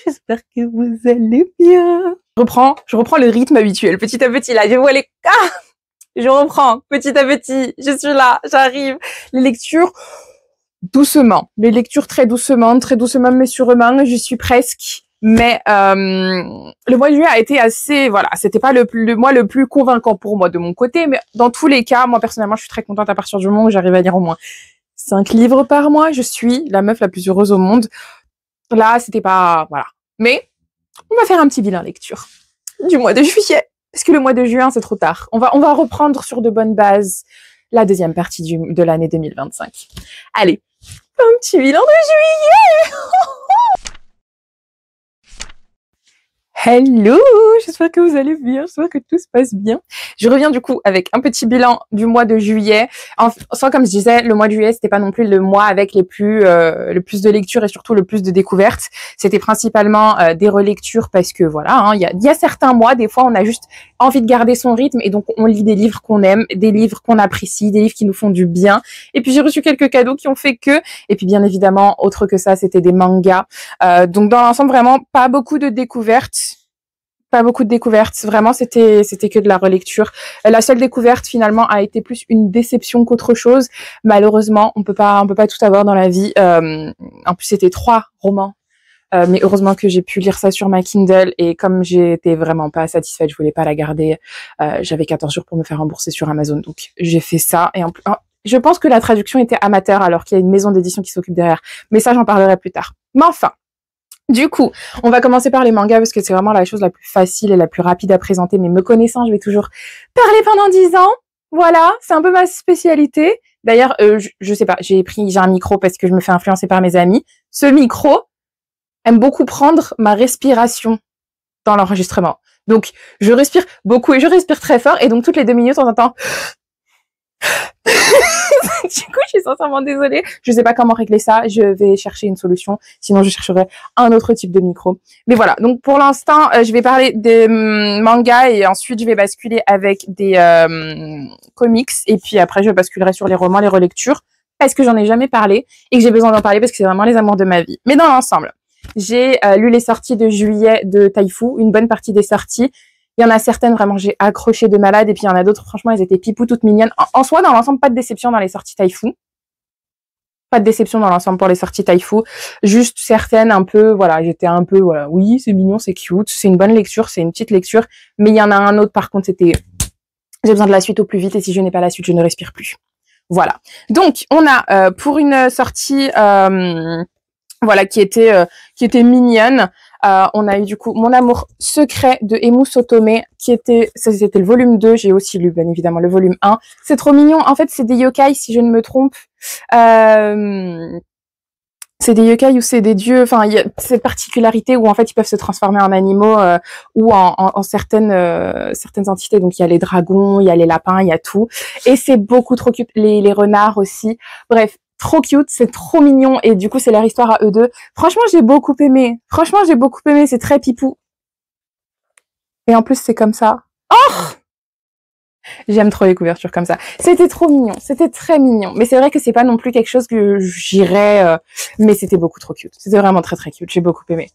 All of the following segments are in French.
j'espère que vous allez bien. Je reprends le rythme habituel, petit à petit, là, je vois les... Ah, je reprends, petit à petit, je suis là, j'arrive. Les lectures, doucement. Les lectures très doucement, mais sûrement, j'y suis presque. Mais le mois de juillet a été assez, voilà, c'était pas le mois le plus convaincant pour moi de mon côté, mais dans tous les cas, moi personnellement, je suis très contente à partir du moment où j'arrive à lire au moins 5 livres par mois. Je suis la meuf la plus heureuse au monde. Là, c'était pas, voilà. Mais on va faire un petit bilan lecture du mois de juillet, parce que le mois de juin, c'est trop tard. On va reprendre sur de bonnes bases la deuxième partie de l'année 2025. Allez, un petit bilan de juillet. Hello, j'espère que vous allez bien, j'espère que tout se passe bien. Je reviens du coup avec un petit bilan du mois de juillet. Sans, comme je disais, le mois de juillet, c'était pas non plus le mois avec le plus de lectures et surtout le plus de découvertes. C'était principalement des relectures parce que voilà, hein, il y a certains mois, des fois, on a juste envie de garder son rythme et donc on lit des livres qu'on aime, des livres qu'on apprécie, des livres qui nous font du bien. Et puis j'ai reçu quelques cadeaux qui ont fait que, et puis bien évidemment, autre que ça, c'était des mangas. Donc dans l'ensemble, vraiment pas beaucoup de découvertes. Pas beaucoup de découvertes. Vraiment, c'était que de la relecture. La seule découverte, finalement, a été plus une déception qu'autre chose. Malheureusement, on peut pas tout avoir dans la vie. En plus, c'était 3 romans. Mais heureusement que j'ai pu lire ça sur ma Kindle et comme j'étais vraiment pas satisfaite, je voulais pas la garder. J'avais 14 jours pour me faire rembourser sur Amazon. Donc, j'ai fait ça. Et en plus, je pense que la traduction était amateur alors qu'il y a une maison d'édition qui s'occupe derrière. Mais ça, j'en parlerai plus tard. Mais enfin. Du coup, on va commencer par les mangas parce que c'est vraiment la chose la plus facile et la plus rapide à présenter. Mais me connaissant, je vais toujours parler pendant 10 ans. Voilà, c'est un peu ma spécialité. D'ailleurs, je sais pas, j'ai un micro parce que je me fais influencer par mes amis. Ce micro aime beaucoup prendre ma respiration dans l'enregistrement. Donc, je respire beaucoup et je respire très fort. Et donc, toutes les 2 minutes, on entend... Du coup, je suis sincèrement désolée. Je sais pas comment régler ça. Je vais chercher une solution. Sinon, je chercherai un autre type de micro. Mais voilà. Donc, pour l'instant, je vais parler des mangas et ensuite, je vais basculer avec des comics. Et puis après, je basculerai sur les romans, les relectures. Parce que j'en ai jamais parlé et que j'ai besoin d'en parler parce que c'est vraiment les amours de ma vie. Mais dans l'ensemble, j'ai lu les sorties de juillet de Taifu, une bonne partie des sorties. Il y en a certaines, vraiment, j'ai accroché de malade. Et puis, il y en a d'autres, franchement, elles étaient pipou, toutes mignonnes. En soi, dans l'ensemble, pas de déception dans les sorties Taifu. Pas de déception dans l'ensemble pour les sorties Taifu. Juste certaines, un peu, voilà, j'étais un peu, voilà, oui, c'est mignon, c'est cute, c'est une bonne lecture, c'est une petite lecture. Mais il y en a un autre, par contre, c'était, j'ai besoin de la suite au plus vite. Et si je n'ai pas la suite, je ne respire plus. Voilà. Donc, on a, pour une sortie, voilà, qui était mignonne. On a eu du coup Mon amour secret de Emu Sotome c'était le volume 2, j'ai aussi lu bien évidemment le volume 1. C'est trop mignon, en fait c'est des yokai si je ne me trompe. C'est des yokai ou c'est des dieux, enfin il y a cette particularité où en fait ils peuvent se transformer en animaux ou en certaines entités. Donc il y a les dragons, il y a les lapins, il y a tout et c'est beaucoup trop cute, les renards aussi. Bref, trop cute, c'est trop mignon et du coup c'est leur histoire à eux deux. Franchement j'ai beaucoup aimé. C'est très pipou. Et en plus c'est comme ça. Oh, j'aime trop les couvertures comme ça. C'était trop mignon, c'était très mignon. Mais c'est vrai que c'est pas non plus quelque chose que j'irais, mais c'était beaucoup trop cute. C'était vraiment très très cute, j'ai beaucoup aimé.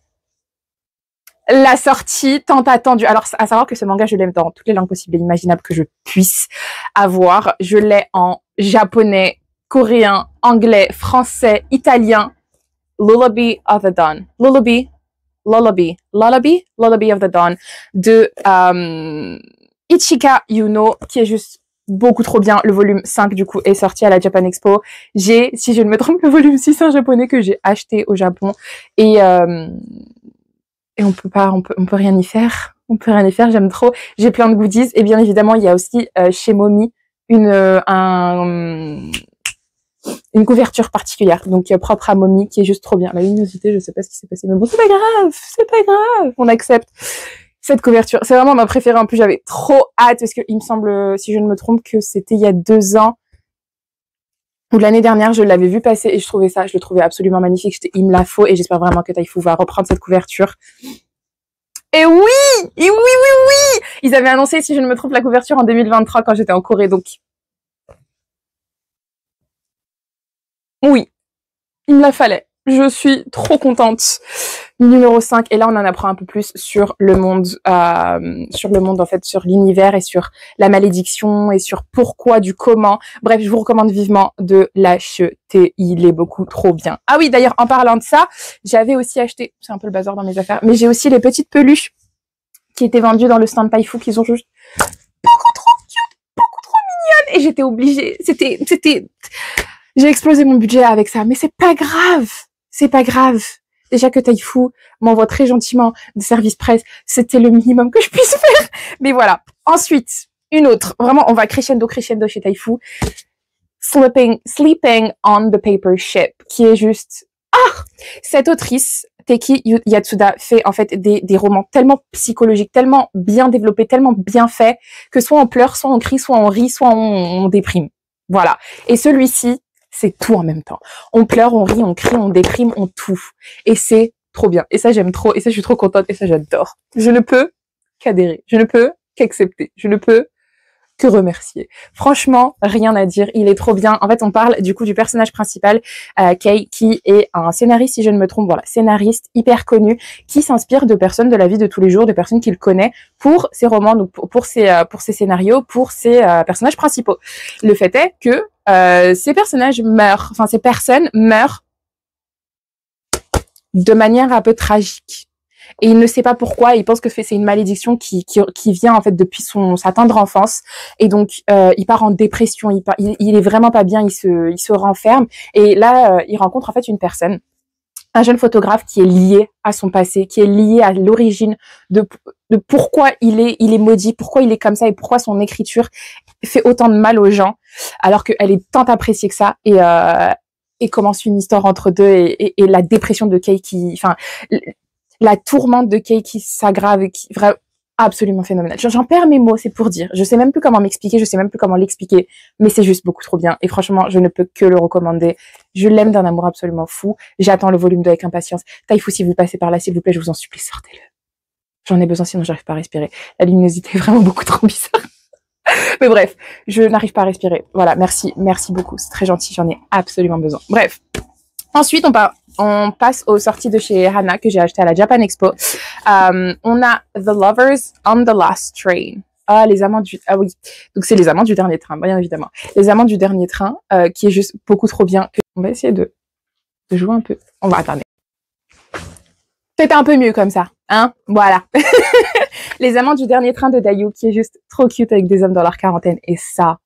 La sortie tant attendue. Alors, à savoir que ce manga, je l'aime dans toutes les langues possibles et imaginables que je puisse avoir. Je l'ai en japonais, coréen, anglais, français, italien. Lullaby of the Dawn. Lullaby of the Dawn de Ichika Yuno, qui est juste beaucoup trop bien. Le volume 5, du coup, est sorti à la Japan Expo. J'ai, si je ne me trompe, le volume 6 en japonais que j'ai acheté au Japon. Et on peut rien y faire. J'aime trop. J'ai plein de goodies. Et bien évidemment, il y a aussi chez Momi une couverture particulière, donc propre à Momi, qui est juste trop bien. La luminosité, je sais pas ce qui s'est passé, mais bon, c'est pas grave, on accepte cette couverture. C'est vraiment ma préférée. En plus, j'avais trop hâte, parce que il me semble, si je ne me trompe, que c'était il y a 2 ans, ou l'année dernière, je l'avais vu passer, et je le trouvais absolument magnifique. Il me la faut, et j'espère vraiment que Taifu va reprendre cette couverture. Et oui! Ils avaient annoncé, si je ne me trompe, la couverture en 2023 quand j'étais en Corée, donc oui, il me la fallait. Je suis trop contente. Numéro 5, et là on en apprend un peu plus sur le monde en fait, sur l'univers et sur la malédiction et sur pourquoi, du comment. Bref, je vous recommande vivement de l'acheter, il est beaucoup trop bien. Ah oui, d'ailleurs, en parlant de ça, j'avais aussi acheté, c'est un peu le bazar dans mes affaires, mais j'ai aussi les petites peluches qui étaient vendues dans le stand Paifu, qui sont juste beaucoup trop cute, beaucoup trop mignonnes, et j'étais obligée, j'ai explosé mon budget avec ça, mais c'est pas grave. C'est pas grave. Déjà que Taifu m'envoie très gentiment des services presse, c'était le minimum que je puisse faire. Mais voilà. Ensuite, une autre. Vraiment, on va crescendo chez Taifu. Sleeping on the Paper Ship, qui est juste... Ah! Cette autrice, Teki Yatsuda, fait en fait des romans tellement psychologiques, tellement bien développés, tellement bien faits, que soit on pleure, soit on crie, soit on rit, soit on déprime. Voilà. Et celui-ci, c'est tout en même temps. On pleure, on rit, on crie, on déprime, on tout. Et c'est trop bien. Et ça, j'aime trop. Et ça, je suis trop contente. Et ça, j'adore. Je ne peux qu'adhérer. Je ne peux qu'accepter. Je ne peux que remercier. Franchement, rien à dire. Il est trop bien. En fait, on parle du coup du personnage principal, Kei, qui est un scénariste, si je ne me trompe, voilà, scénariste hyper connu, qui s'inspire de personnes de la vie de tous les jours, de personnes qu'il connaît pour ses romans, donc pour ses scénarios, pour ses personnages principaux. Le fait est que ces personnages meurent, enfin ces personnes meurent de manière un peu tragique. Et il ne sait pas pourquoi, il pense que c'est une malédiction qui vient en fait depuis sa tendre enfance. Et donc il part en dépression, il est vraiment pas bien, il se renferme. Et là, il rencontre en fait une personne, un jeune photographe qui est lié à son passé, qui est lié à l'origine de pourquoi il est maudit, pourquoi il est comme ça et pourquoi son écriture fait autant de mal aux gens, alors qu'elle est tant appréciée que ça. Et commence une histoire entre deux et la dépression de Kei la tourmente de Kei qui s'aggrave, vraiment absolument phénoménal. J'en perds mes mots, c'est pour dire. Je sais même plus comment m'expliquer, je sais même plus comment l'expliquer, mais c'est juste beaucoup trop bien. Et franchement, je ne peux que le recommander. Je l'aime d'un amour absolument fou. J'attends le volume 2 avec impatience. Taifu, si vous passez par là, s'il vous plaît, je vous en supplie, sortez-le. J'en ai besoin, sinon j'arrive pas à respirer. La luminosité est vraiment beaucoup trop bizarre. Mais bref, je n'arrive pas à respirer. Voilà, merci beaucoup. C'est très gentil, j'en ai absolument besoin. Bref. Ensuite, on passe aux sorties de chez Hana que j'ai acheté à la Japan Expo. On a The Lovers on the Last Train. Ah oui. Donc c'est les amants du dernier train, bien évidemment. Les amants du dernier train, qui est juste beaucoup trop bien. On va essayer de jouer un peu. On va attendre. Peut-être un peu mieux comme ça, hein. Voilà. Les amants du dernier train de Dayu, qui est juste trop cute avec des hommes dans leur quarantaine. Et ça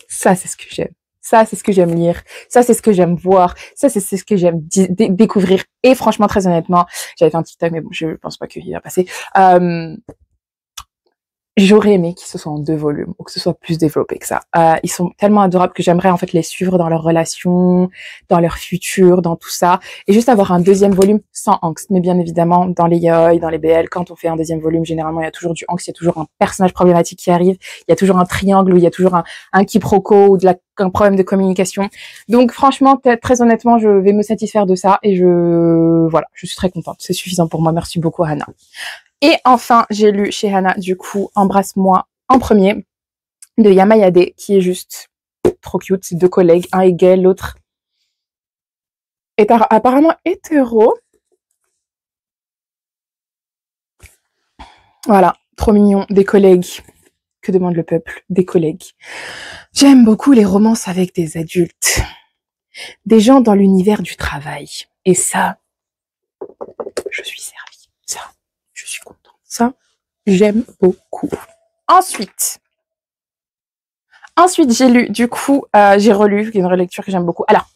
c'est ce que j'aime. Ça, c'est ce que j'aime lire. Ça, c'est ce que j'aime voir. Ça, c'est ce que j'aime découvrir. Et franchement, très honnêtement, j'avais fait un TikTok, mais bon, je pense pas qu'il va passer. J'aurais aimé qu'ils se soient en 2 volumes ou que ce soit plus développé que ça. Ils sont tellement adorables que j'aimerais en fait les suivre dans leur relation, dans leur futur, dans tout ça, et juste avoir un 2e volume sans angst. Mais bien évidemment, dans les yaoi, dans les BL, quand on fait un 2e volume, généralement il y a toujours du angst, il y a toujours un personnage problématique qui arrive, il y a toujours un triangle où il y a toujours un quiproquo ou un problème de communication. Donc franchement, très honnêtement, je vais me satisfaire de ça et je suis très contente. C'est suffisant pour moi. Merci beaucoup, Hana. Et enfin, j'ai lu chez Hana, du coup, Embrasse-moi en premier, de Yamayade, qui est juste trop cute. C'est 2 collègues, un est gay, l'autre est apparemment hétéro. Voilà, trop mignon, des collègues. Que demande le peuple? Des collègues. J'aime beaucoup les romances avec des adultes. Des gens dans l'univers du travail. Et ça, je suis servie. Ça, je suis contente. Ça, j'aime beaucoup. Ensuite, j'ai lu, du coup, j'ai relu, une relecture que j'aime beaucoup. Alors,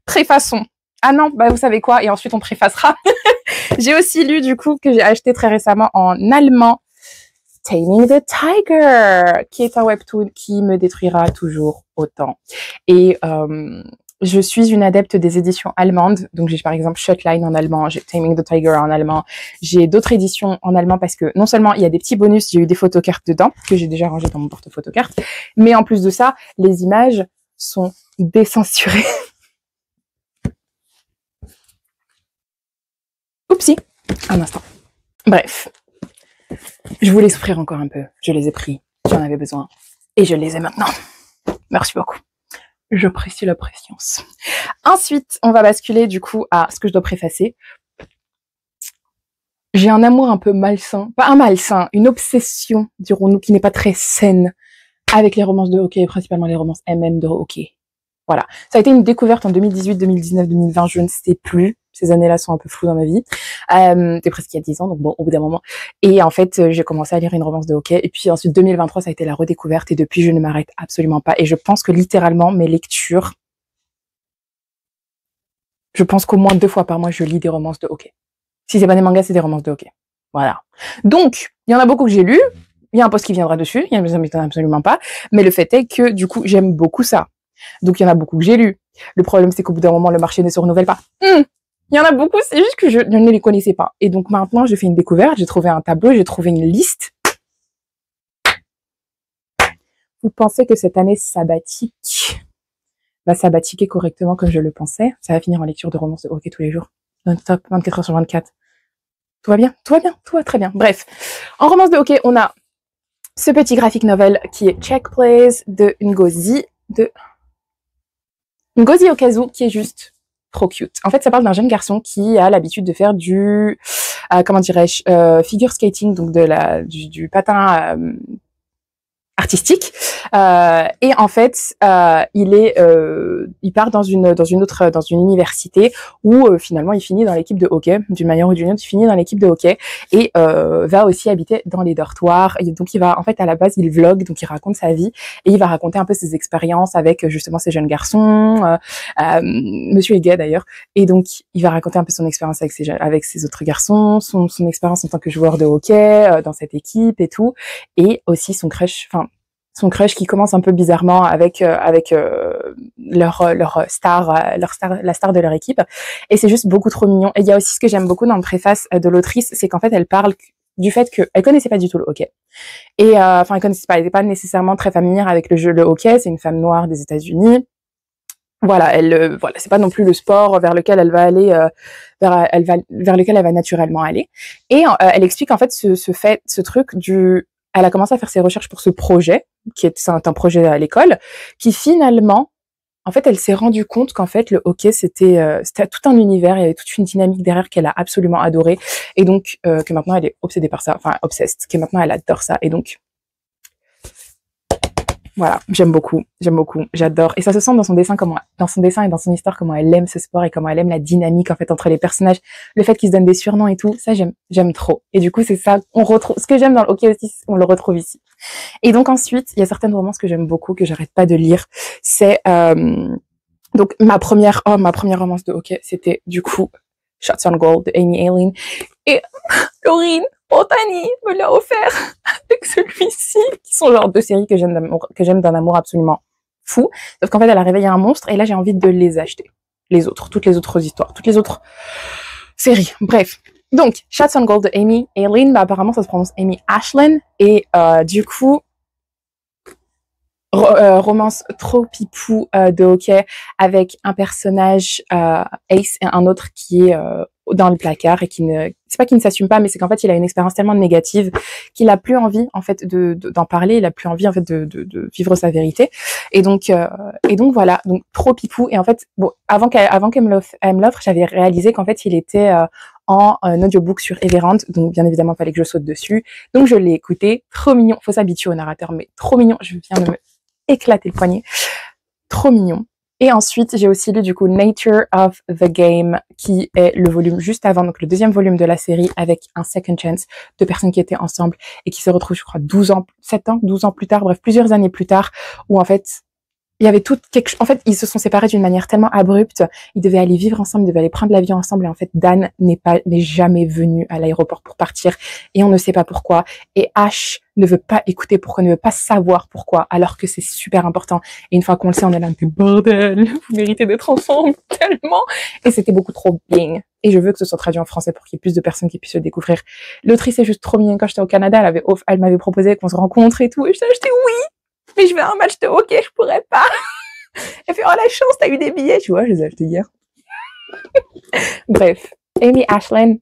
préfaçons. Ah non, bah vous savez quoi, et ensuite on préfacera. J'ai aussi lu, du coup, que j'ai acheté très récemment en allemand, Taming the Tiger, qui est un webtoon qui me détruira toujours autant. Et je suis une adepte des éditions allemandes, donc j'ai par exemple Shotline en allemand, j'ai Taming the Tiger en allemand, j'ai d'autres éditions en allemand parce que non seulement il y a des petits bonus, j'ai eu des photocartes dedans, que j'ai déjà rangées dans mon porte-photocartes, mais en plus de ça, les images sont décensurées. Oupsie, un instant. Bref, je voulais souffrir encore un peu, je les ai pris, j'en avais besoin, et je les ai maintenant. Merci beaucoup. J'apprécie la préscience. Ensuite, on va basculer du coup à ce que je dois préfacer. J'ai un amour un peu malsain, pas un malsain, une obsession, dirons-nous, qui n'est pas très saine avec les romances de hockey, principalement les romances MM de hockey. Voilà. Ça a été une découverte en 2018, 2019, 2020, je ne sais plus. Ces années-là sont un peu floues dans ma vie. C'était presque il y a 10 ans, donc bon, au bout d'un moment. Et en fait, j'ai commencé à lire une romance de hockey. Et puis ensuite, 2023, ça a été la redécouverte. Et depuis, je ne m'arrête absolument pas. Et je pense que littéralement, mes lectures, je pense qu'au moins 2 fois par mois, je lis des romances de hockey. Si c'est pas des mangas, c'est des romances de hockey. Voilà. Donc, il y en a beaucoup que j'ai lu. Il y a un post qui viendra dessus. Il y en a, ça m'étonne absolument pas. Mais le fait est que, du coup, j'aime beaucoup ça. Donc, il y en a beaucoup que j'ai lu. Le problème, c'est qu'au bout d'un moment, le marché ne se renouvelle pas. Il y en a beaucoup, c'est juste que je ne les connaissais pas. Et donc, maintenant, j'ai fait une découverte. J'ai trouvé un tableau, j'ai trouvé une liste. Vous pensez que cette année sabbatique va sabbatiquer correctement comme je le pensais? Ça va finir en lecture de romance de hockey tous les jours. Non-stop, 24 heures sur 24. Tout va bien, tout va bien, tout va très bien. Bref, en romance de hockey, on a ce petit graphic novel qui est Check Plays de Ngozi Okazu, qui est juste trop cute. En fait, ça parle d'un jeune garçon qui a l'habitude de faire du, comment dirais-je, figure skating, donc du patin artistique. Et en fait, il part dans une université où finalement il finit dans l'équipe de hockey, d'une manière ou d'une autre, il finit dans l'équipe de hockey et va aussi habiter dans les dortoirs. Et donc il va, en fait, à la base, il vlog, donc il raconte sa vie et il va raconter un peu ses expériences avec justement ces jeunes garçons. Monsieur est gay d'ailleurs, et donc il va raconter un peu son expérience avec ses autres garçons, son expérience en tant que joueur de hockey dans cette équipe et tout, et aussi son crush qui commence un peu bizarrement avec leur star, la star de leur équipe. Et c'est juste beaucoup trop mignon. Et il y a aussi ce que j'aime beaucoup dans le préface de l'autrice, c'est qu'en fait, elle parle du fait qu'elle connaissait pas du tout le hockey. Et elle connaissait pas, elle n'était pas nécessairement très familière avec le hockey. C'est une femme noire des États-Unis. Voilà, c'est pas non plus le sport vers lequel elle va aller, vers lequel elle va naturellement aller. Et elle explique en fait ce truc elle a commencé à faire ses recherches pour ce projet, c'est un projet à l'école, qui finalement, en fait, elle s'est rendue compte qu'en fait, le hockey, c'était tout un univers, il y avait toute une dynamique derrière qu'elle a absolument adoré, et donc, que maintenant elle est obsédée par ça, enfin, obsessed, que maintenant elle adore ça, et donc, voilà, j'aime beaucoup, j'adore. Et ça se sent dans son dessin et dans son histoire, comment elle aime ce sport et comment elle aime la dynamique, en fait, entre les personnages. Le fait qu'ils se donnent des surnoms et tout, ça, j'aime trop. Et du coup, c'est ça, on retrouve, ce que j'aime dans le hockey aussi, on le retrouve ici. Et donc ensuite, il y a certaines romances que j'aime beaucoup, que j'arrête pas de lire. C'est, donc, ma première romance de hockey, c'était, du coup, Shots on Goal de Amy Allen. Et Laurine Montagny me l'a offert avec celui-ci, qui sont genre 2 séries que j'aime d'un amour absolument fou. Sauf qu'en fait, elle a réveillé un monstre et là, j'ai envie de les acheter. Toutes les autres histoires, toutes les autres séries. Bref. Donc, Shots on Goal de Amy Allen, apparemment, ça se prononce Amy Ashland. Et du coup, romance trop pipou de hockey avec un personnage Ace et un autre qui est dans le placard et c'est pas qu'il ne s'assume pas, mais c'est qu'en fait il a une expérience tellement négative qu'il a plus envie en fait d'en parler, il a plus envie en fait de vivre sa vérité, et donc voilà, donc trop pipou. Et en fait bon, avant qu'elle me l'offre, j'avais réalisé qu'en fait il était en audiobook sur Everand, donc bien évidemment il fallait que je saute dessus, donc je l'ai écouté. Trop mignon, faut s'habituer au narrateur, mais trop mignon. Je viens de me éclater le poignet, trop mignon. Et ensuite, j'ai aussi lu du coup Nature of the Game, qui est le volume juste avant, donc le 2e volume de la série, avec un second chance, 2 personnes qui étaient ensemble et qui se retrouvent, je crois, 12 ans plus tard, bref, plusieurs années plus tard, où en fait, il y avait en fait, ils se sont séparés d'une manière tellement abrupte. Ils devaient aller vivre ensemble, ils devaient aller prendre l'avion ensemble. Et en fait, Dan n'est jamais venu à l'aéroport pour partir. Et on ne sait pas pourquoi. Et Ash ne veut pas écouter pourquoi, ne veut pas savoir pourquoi, alors que c'est super important. Et une fois qu'on le sait, on est là, bordel, vous méritez d'être ensemble tellement. Et c'était beaucoup trop bien. Et je veux que ce soit traduit en français pour qu'il y ait plus de personnes qui puissent le découvrir. L'autrice est juste trop mignonne. Quand j'étais au Canada, elle m'avait proposé qu'on se rencontre et tout. Et j'étais oui. Mais je vais à un match de hockey, je pourrais pas. Elle fait, oh la chance, t'as eu des billets. Tu vois, je les ai achetés hier. Bref, Amy Ashland,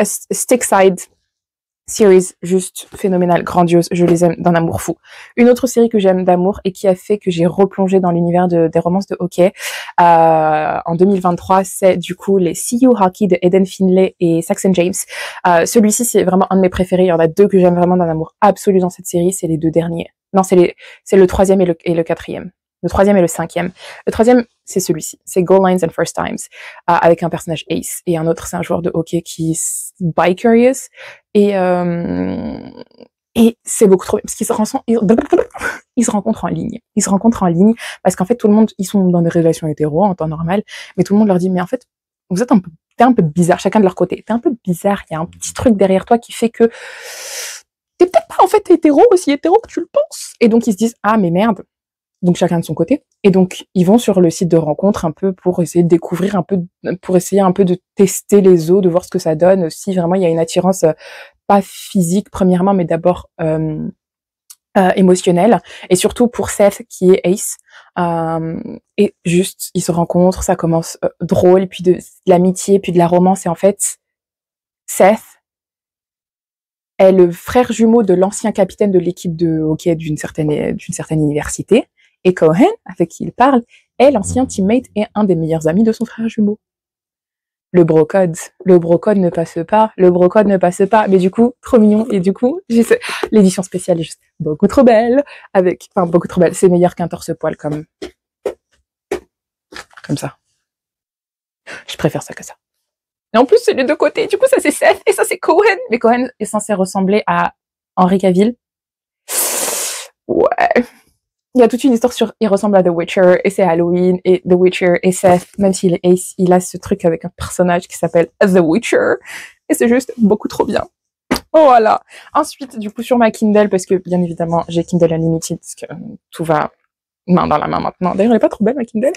Stickside. Series juste phénoménale, grandiose, je les aime d'un amour fou. Une autre série que j'aime d'amour et qui a fait que j'ai replongé dans l'univers des romances de hockey en 2023, c'est du coup les See You Hockey de Eden Finlay et Saxon James. Celui-ci, c'est vraiment un de mes préférés. Il y en a deux que j'aime vraiment d'un amour absolu dans cette série, c'est les deux derniers. Non, c'est le troisième et le quatrième. Le troisième et le cinquième. Le troisième, c'est celui-ci. C'est Goal Lines and First Times, avec un personnage Ace. Et un autre, c'est un joueur de hockey qui est bi-curious. Et c'est beaucoup trop bien. Parce qu'ils se rencontrent en ligne. Ils se rencontrent en ligne. Parce qu'en fait, tout le monde, ils sont dans des relations hétéro en temps normal. Mais tout le monde leur dit, mais en fait, vous êtes t'es un peu bizarre, chacun de leur côté. T'es un peu bizarre. Il y a un petit truc derrière toi qui fait que t'es peut-être pas en fait hétéro, aussi hétéro que tu le penses. Et donc, ils se disent, ah, mais merde. Donc chacun de son côté. Et donc ils vont sur le site de rencontre un peu pour essayer de découvrir un peu, pour essayer un peu de tester les eaux, de voir ce que ça donne. Si vraiment il y a une attirance pas physique premièrement, mais d'abord émotionnelle. Et surtout pour Seth qui est Ace. Et juste ils se rencontrent, ça commence drôle, puis de l'amitié, puis de la romance. Et en fait Seth est le frère jumeau de l'ancien capitaine de l'équipe de hockey d'une certaine université. Et Cohen, avec qui il parle, est l'ancien teammate et un des meilleurs amis de son frère jumeau. Le brocode ne passe pas, mais du coup, trop mignon, et du coup, l'édition spéciale est juste beaucoup trop belle, beaucoup trop belle, c'est meilleur qu'un torse-poil comme ça. Je préfère ça que ça. Et en plus, c'est les deux côtés, du coup, ça c'est Seth, et ça c'est Cohen, mais Cohen est censé ressembler à Henry Cavill. Ouais. Il y a toute une histoire sur, il ressemble à The Witcher, et c'est Halloween, et The Witcher, et Seth, même s'il est Ace, il a ce truc avec un personnage qui s'appelle The Witcher, et c'est juste beaucoup trop bien. Voilà. Ensuite, du coup, sur ma Kindle, parce que, bien évidemment, j'ai Kindle Unlimited, parce que tout va main dans la main maintenant. D'ailleurs, elle est pas trop belle, ma Kindle.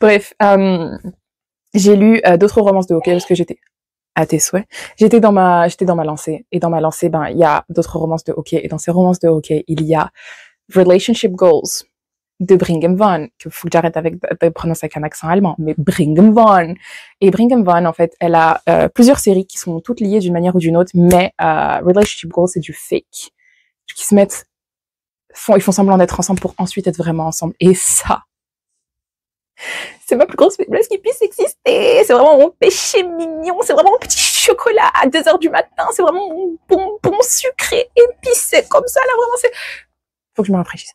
Bref, j'ai lu d'autres romances de hockey, parce que j'étais à tes souhaits. J'étais dans ma lancée, et dans ma lancée, il y a d'autres romances de hockey, et dans ces romances de hockey, il y a Relationship Goals de Brigham Vaughan, que faut que j'arrête avec de prononcer avec un accent allemand, mais Brigham Vaughan. Et Brigham Vaughan, en fait, elle a plusieurs séries qui sont toutes liées d'une manière ou d'une autre, mais Relationship Goals, c'est du fake. Qui se mettent, ils font semblant d'être ensemble pour ensuite être vraiment ensemble. Et ça, c'est ma plus grosse faiblesse qui puisse exister. C'est vraiment mon péché mignon. C'est vraiment mon petit chocolat à 2h du matin. C'est vraiment mon bonbon sucré, épicé, comme ça, là, vraiment, c'est... Faut que je me rafraîchisse.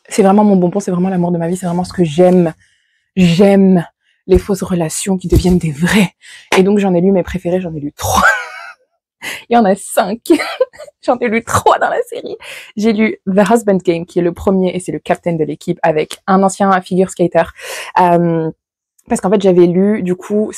C'est vraiment mon bonbon, c'est vraiment l'amour de ma vie, c'est vraiment ce que j'aime. J'aime les fausses relations qui deviennent des vraies. Et donc j'en ai lu mes préférés, j'en ai lu 3. Il y en a 5. J'en ai lu 3 dans la série. J'ai lu The Husband Game, qui est le premier, et c'est le captain de l'équipe, avec un ancien figure skater. Parce qu'en fait, j'avais lu, du coup,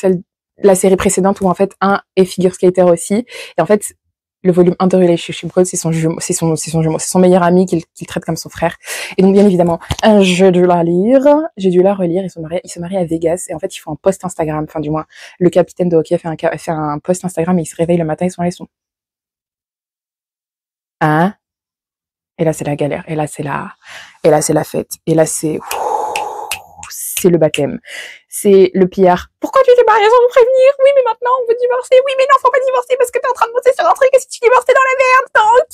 la série précédente où en fait, un est figure skater aussi. Et en fait, le volume 1 de Relationship Goals, c'est son meilleur ami qu'il traite comme son frère. Et donc, bien évidemment, j'ai dû la relire. Il se marie à Vegas. Et en fait, ils font un post Instagram. Enfin, du moins, le capitaine de hockey fait un post Instagram et il se réveille le matin, ils sont là, ils sont. Hein? Et là, c'est la galère. Et là, c'est la fête. Et là, c'est le baptême. C'est le pillard. Pourquoi tu t'es marié sans me prévenir? Oui, mais maintenant, on veut divorcer. Oui, mais non, faut pas divorcer parce que t'es en train de bosser sur un truc et si tu divorces, t'es dans la merde, donc.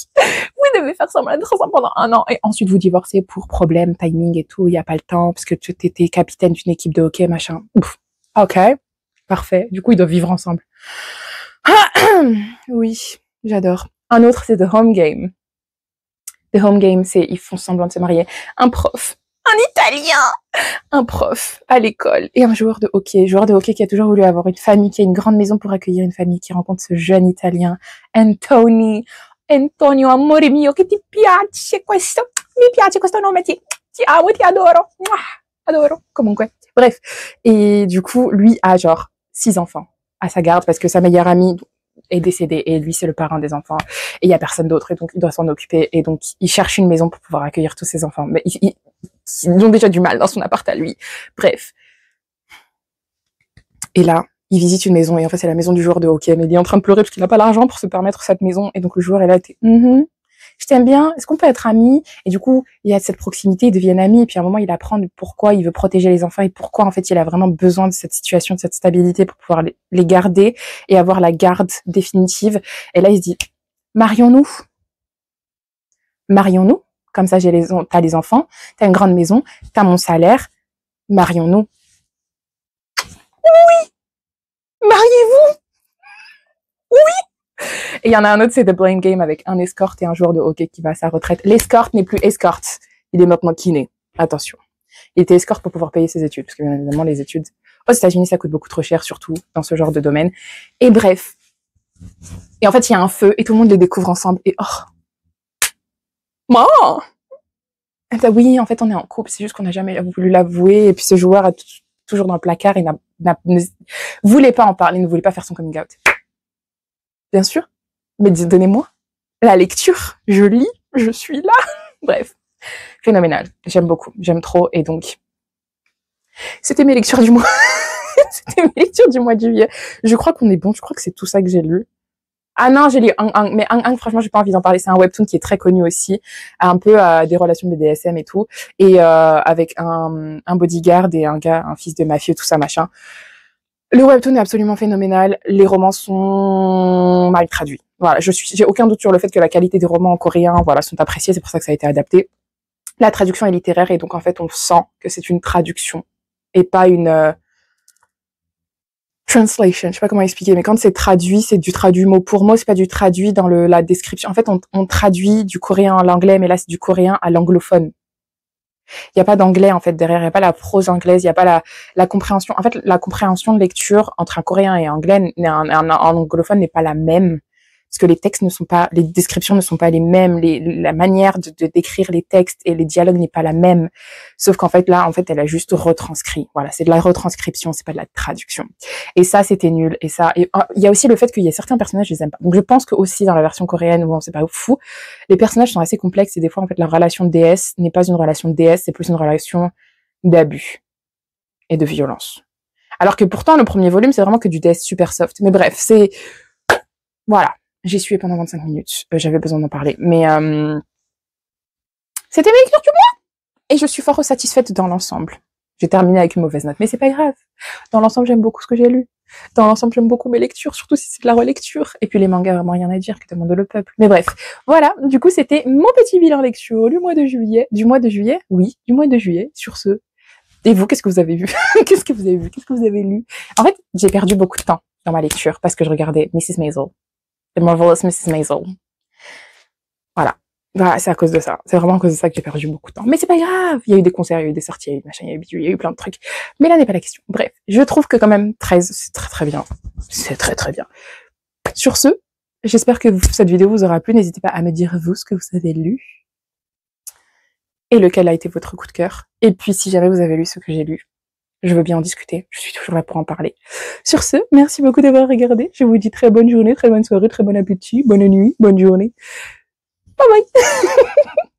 Vous devez faire semblant d'être ensemble pendant 1 an et ensuite vous divorcez pour problème, timing et tout. Il y a pas le temps parce que tu étais capitaine d'une équipe de hockey, machin. Ouf. Ok. Parfait. Du coup, ils doivent vivre ensemble. Oui, j'adore. Un autre, c'est The Home Game. The Home Game, c'est, ils font semblant de se marier. Un prof. Un Italien, un prof à l'école et un joueur de hockey qui a toujours voulu avoir une famille, qui a une grande maison pour accueillir une famille, qui rencontre ce jeune Italien, Antonio, amore mio, che ti piace questo? Mi piace questo nome, ti amo, ti adoro, adoro, comunque. Bref, et du coup, lui a genre 6 enfants à sa garde parce que sa meilleure amie est décédée et lui c'est le parrain des enfants et il y a personne d'autre et donc il doit s'en occuper et donc il cherche une maison pour pouvoir accueillir tous ses enfants, mais ils ont déjà du mal dans son appart à lui. Bref. Et là, il visite une maison, et en fait, c'est la maison du joueur de hockey, mais il est en train de pleurer parce qu'il n'a pas l'argent pour se permettre cette maison, et donc le joueur est là, je t'aime bien, est-ce qu'on peut être amis? Et du coup, il y a cette proximité, ils deviennent amis, et puis à un moment, il apprend pourquoi il veut protéger les enfants et pourquoi, en fait, il a vraiment besoin de cette situation, de cette stabilité pour pouvoir les garder et avoir la garde définitive. Et là, il se dit, marions-nous. Marions-nous. Comme ça, t'as les enfants, t'as une grande maison, t'as mon salaire. Marions-nous. Oui! Mariez-vous! Oui! Et il y en a un autre, c'est The Blame Game avec un escorte et un joueur de hockey qui va à sa retraite. L'escorte n'est plus escorte. Il est maintenant kiné. Attention. Il était escorte pour pouvoir payer ses études. Parce que bien évidemment, les études aux États-Unis, ça coûte beaucoup trop cher, surtout dans ce genre de domaine. Et bref. Et en fait, il y a un feu et tout le monde les découvre ensemble. Et oh! Moi! Elle dit, oui, en fait, on est en couple. C'est juste qu'on n'a jamais voulu l'avouer. Et puis ce joueur est toujours dans le placard et ne voulait pas en parler, ne voulait pas faire son coming out. Bien sûr. Mais donnez-moi la lecture. Je lis. Je suis là. Bref. Phénoménal. J'aime beaucoup. J'aime trop. Et donc, c'était mes lectures du mois. C'était mes lectures du mois de juillet. Je crois qu'on est bon. Je crois que c'est tout ça que j'ai lu. Ah non, j'ai lu Ang Ang, mais Ang Ang, franchement, j'ai pas envie d'en parler. C'est un webtoon qui est très connu aussi, un peu des relations BDSM et tout, et avec un bodyguard et un gars, un fils de mafieux, tout ça machin. Le webtoon est absolument phénoménal. Les romans sont mal traduits. Voilà, j'ai aucun doute sur le fait que la qualité des romans en coréen, voilà, sont appréciés. C'est pour ça que ça a été adapté. La traduction est littéraire et donc en fait, on sent que c'est une traduction et pas une translation, je sais pas comment expliquer, mais quand c'est traduit, c'est du traduit mot pour mot, c'est pas du traduit dans la description. En fait, on traduit du coréen à l'anglais, mais là, c'est du coréen à l'anglophone. Il y a pas d'anglais, en fait, derrière. Il y a pas la prose anglaise, il y a pas la compréhension. En fait, la compréhension de lecture entre un coréen et un anglais, un anglophone n'est pas la même. Parce que les textes ne sont pas, les descriptions ne sont pas les mêmes, la manière de décrire les textes et les dialogues n'est pas la même. Sauf qu'en fait, là, en fait, elle a juste retranscrit. Voilà, c'est de la retranscription, c'est pas de la traduction. Et ça, c'était nul. Et il y a aussi le fait qu'il y a certains personnages, je les aime pas. Donc, je pense que aussi dans la version coréenne, bon, c'est pas fou, les personnages sont assez complexes et des fois, en fait, la relation de déesse n'est pas une relation de déesse, c'est plus une relation d'abus et de violence. Alors que pourtant, le premier volume, c'est vraiment que du déesse super soft. Mais bref, voilà. J'ai sué pendant 25 minutes. J'avais besoin d'en parler. Mais c'était mes lectures du mois. Et je suis fort satisfaite dans l'ensemble. J'ai terminé avec une mauvaise note, mais c'est pas grave. Dans l'ensemble, j'aime beaucoup ce que j'ai lu. Dans l'ensemble, j'aime beaucoup mes lectures, surtout si c'est de la relecture. Et puis les mangas, vraiment rien à dire, que demande le peuple. Mais bref, voilà. Du coup, c'était mon petit bilan lecture du mois de juillet. Du mois de juillet? Oui, du mois de juillet. Sur ce. Et vous, qu'est-ce que vous avez vu? Qu'est-ce que vous avez vu? Qu'est-ce que vous avez lu? En fait, j'ai perdu beaucoup de temps dans ma lecture parce que je regardais Mrs. Maisel. The Marvelous Mrs. Maisel. Voilà. Voilà, c'est à cause de ça. C'est vraiment à cause de ça que j'ai perdu beaucoup de temps. Mais c'est pas grave. Il y a eu des concerts, il y a eu des sorties, il y a eu machin, il y a eu plein de trucs. Mais là n'est pas la question. Bref. Je trouve que quand même 13, c'est très très bien. C'est très très bien. Sur ce, j'espère que cette vidéo vous aura plu. N'hésitez pas à me dire vous ce que vous avez lu. Et lequel a été votre coup de cœur. Et puis si jamais vous avez lu ce que j'ai lu, je veux bien en discuter. Je suis toujours là pour en parler. Sur ce, merci beaucoup d'avoir regardé. Je vous dis très bonne journée, très bonne soirée, très bon appétit, bonne nuit, bonne journée. Bye bye.